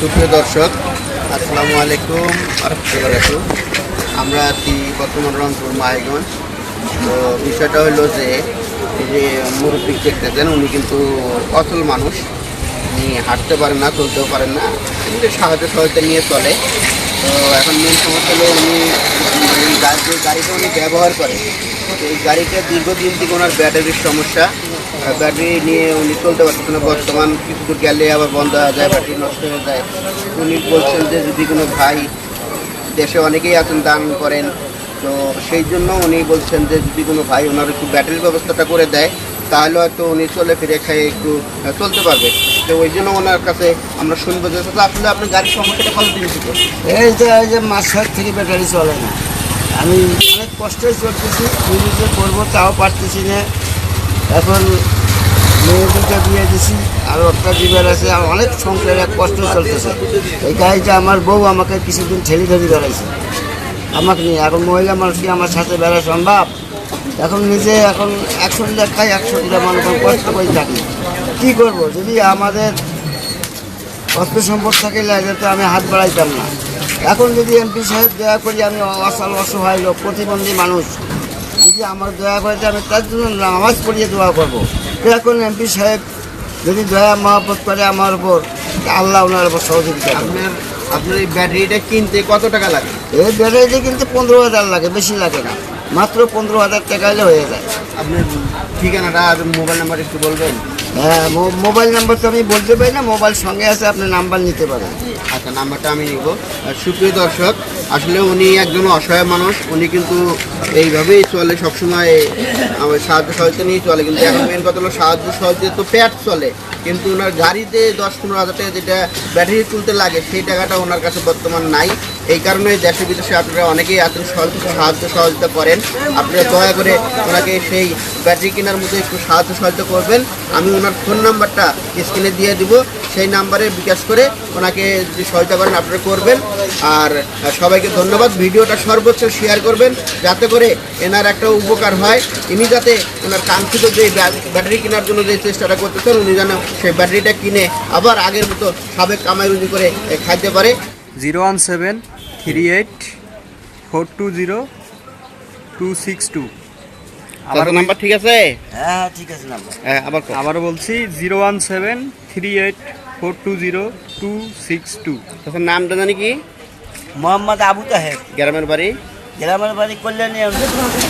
সুপ্রিয় দর্শক, আসসালামু আলাইকুম আরহামতুল্লাহ। আমরা আছি বর্তমান রংপুর মাইগঞ্জ। তো বিষয়টা হলো যে এই যে মুরব্বী দেখতেছেন, উনি কিন্তু অচল মানুষ, উনি হাঁটতে পারেন না, চলতেও পারেন না, কিন্তু সাহায্য সহায়তা নিয়ে চলে। তো এখন মেন সমস্যা হলো উনি যে গাড়িটা উনি ব্যবহার করে, এই গাড়িটা দীর্ঘদিন থেকে ওনার ব্যাটারির সমস্যা, ব্যাটারি নিয়ে উনি চলতে পারছেন না। বর্তমান কিছু দূর গেলে আবার বন্ধ হয়ে যায়, ব্যাটারি নষ্ট হয়ে যায়। উনি বলছেন যে যদি কোনো ভাই, দেশে অনেকেই আছেন দান করেন, তো সেই জন্য উনি বলছেন যে যদি কোনো ভাই ওনার একটু ব্যাটারির ব্যবস্থাটা করে দেয় তাহলে হয়তো উনি চলে ফিরে খেয়ে একটু চলতে পারবে। তো ওই জন্য ওনার কাছে আমরা শুনবো যে আসলে আপনার গাড়ির সমস্যাটা কতদিন ছিল? এই যে মাস ৬ থেকে ব্যাটারি চলে না। আমি অনেক কষ্টে চলতেছি, নিজে করবো তাও পারতেছি না। এখন মেয়ে দুটো দিয়ে দিছি, আরও একটা জীবের আছে, আর অনেক সংসারে এক কষ্ট চলতেছে। এই গাড়িটা আমার বউ আমাকে কিছুদিন ঠেলি ধরি বেড়াইছে আমাকে নিয়ে। এখন মহিলা মানুষ কি আমার সাথে বেড়া সম্ভব? এখন নিজে এখন ১০০ টাকা খাই, ১০০ টাকা মানুষ কষ্ট করে থাকি। কী করবো? যদি আমাদের অর্থ সম্পদ থাকে লাগে তো আমি হাত বাড়াইতাম না। এখন যদি এমপি সাহেব দয়া করি, আমি অসহায় লোক, প্রতিবন্ধী মানুষ, যদি আমার দয়া করে আমি তার জন্য নামাজ পড়িয়ে দোয়া করবো। তো এখন এমপি সাহেব যদি দয়া মহব্বত করে আমার উপর, আল্লাহ ওনার উপর সহযোগিতা করবে। আপনার এই ব্যাটারিটা কিনতে কত টাকা লাগে? এই ব্যাটারিতে কিন্তু ১৫,০০০ লাগে, বেশি লাগে না, মাত্র ১৫,০০০ টাকা হলে হয়ে যায়। আপনার ঠিকানাটা আর মোবাইল নাম্বার একটু বলবেন? হ্যাঁ, মোবাইল নাম্বার তো আমি বলতে পারি না, মোবাইল সঙ্গে আছে, আপনি নাম্বার নিতে পারেন। আচ্ছা, নাম্বারটা আমি নিব। সুপ্রিয় দর্শক, আসলে উনি একজন অসহায় মানুষ, উনি কিন্তু এইভাবেই চলে, সবসময় আমার সাহায্য সহযোগিতা নিয়ে চলে। কিন্তু এখন মেন কথা হলো সাহায্য সহযোগিতা তো পেট চলে, কিন্তু ওনার গাড়িতে ১০-১৫ হাজার টাকা যেটা ব্যাটারি তুলতে লাগে সেই টাকাটা ওনার কাছে বর্তমান নাই। এই কারণে দেশে বিদেশে আপনারা অনেকেই আছেন সাহায্য সহযোগিতা করেন। আপনারা দয়া করে ওনাকে সেই ব্যাটারি কেনার মতো একটু সাহায্য সহযোগিতা করবেন। আমি ওনার ফোন নাম্বারটা স্ক্রিনে দিয়ে দিব, সেই নাম্বারে বিকাশ করে ওনাকে যদি সহায়তা করেন আপনারা করবেন। আর সবাইকে ধন্যবাদ। ভিডিওটা সর্বোচ্চ শেয়ার করবেন যাতে করে এনার একটা উপকার হয়। ইনি যাতে ওনার কাঙ্ক্ষিত যে ব্যাটারি কেনার জন্য যে চেষ্টাটা করতেছেন, উনি যেন সেই ব্যাটারিটা কিনে আবার আগের মতো সাবেক কামাই রুজি করে খাইতে পারে। 01738420262। আমার নাম্বার ঠিক আছে? হ্যাঁ, ঠিক আছে নাম্বার। হ্যাঁ, আবারও বলছি 01738420262। তখন নামটা জানি কি? মোহাম্মদ আবু তাহের, গ্রামের বাড়ি? গ্রামের বাড়ি কল্যাণী।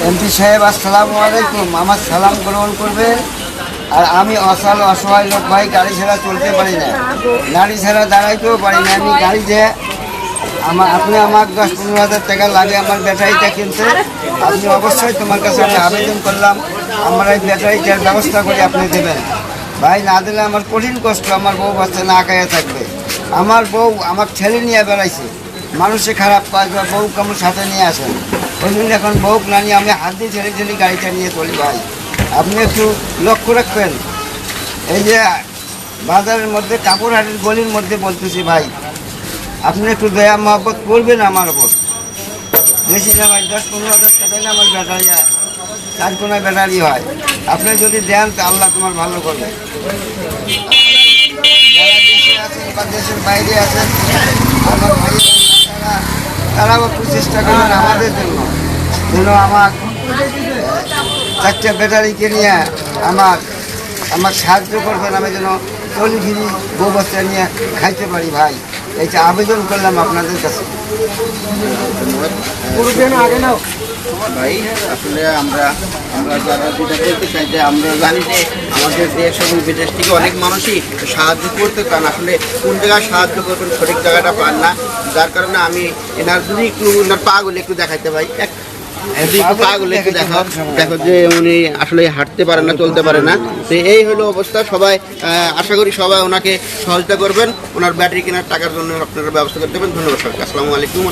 এমপি সাহেব আসসালামু আলাইকুম, আমার সালাম গ্রহণ করবেন। আর আমি অসহায় লোক ভাই, গাড়ি ছাড়া চলতে পারি না, গাড়ি ছাড়া দাঁড়াইতেও পারি না। আমি গাড়ি যে আপনি আমার ১০-১৫ হাজার টাকা লাগে আমার ব্যাটারিটা কিনতে, আপনি অবশ্যই তোমার কাছে আমি আবেদন করলাম আমার এই ব্যাটারিটার ব্যবস্থা করে আপনি দেবেন। ভাই, না দিলে আমার কঠিন কষ্ট, আমার বউ বাচ্চা না খাইয়া থাকবে। আমার বউ আমার ছেলে নিয়ে বেড়াইছে, মানুষে খারাপ পায়, বউ কেমন সাথে নিয়ে আসেন, ওই জন্য এখন বউ না নিয়ে আমি হাত দিয়ে ঠেলে গাড়িটা নিয়ে চলি। ভাই, আপনি একটু লক্ষ্য রাখবেন। এই যে বাজারের মধ্যে কাপড়হাটের গলির মধ্যে বলতেছি ভাই, আপনি একটু দয়া মহব্বত করবেন আমার ওপর। বেশি না ভাই, ১০-১৫ হাজার টাকা না আমার ব্যাটারি, ৪ কোনায় ব্যাটারি হয়। আপনি যদি দেন তো আল্লাহ তোমার ভালো করবে। যারা দেশে আছেন বা দেশের বাইরে আছেন আমার ভাই, তারাও একটু চেষ্টা করবেন আমাদের জন্য, যেন আমার 4টা ব্যাটারি কিনিয়ে আমার সাহায্য করবেন, আমি যেন চলি ফিরি বউ বাচ্চা নিয়ে খাইতে পারি। ভাই, এইটা আবেদন করলাম আপনাদের কাছে। ভাই, আসলে আমরা যারা যেটা বলতে চাই যে আমরা জানি যে আমাদের দেশ এবং বিদেশ থেকে অনেক মানুষই সাহায্য করতে চান, আসলে কোন জায়গায় সাহায্য করবেন সঠিক জায়গাটা পান না। যার কারণে আমি এনার যদি একটু ওনার পাগুলো একটু দেখাইতে ভাই, পাগুলো একটু দেখো যে উনি আসলে হাঁটতে পারে না, চলতে পারে না। তো এই হলো অবস্থা। সবাই আশা করি সবাই ওনাকে সহযোগিতা করবেন, ওনার ব্যাটারি কেনার টাকার জন্য আপনারা ব্যবস্থা করতে পারবেন। ধন্যবাদ সবাইকে। আসসালামু আলাইকুম।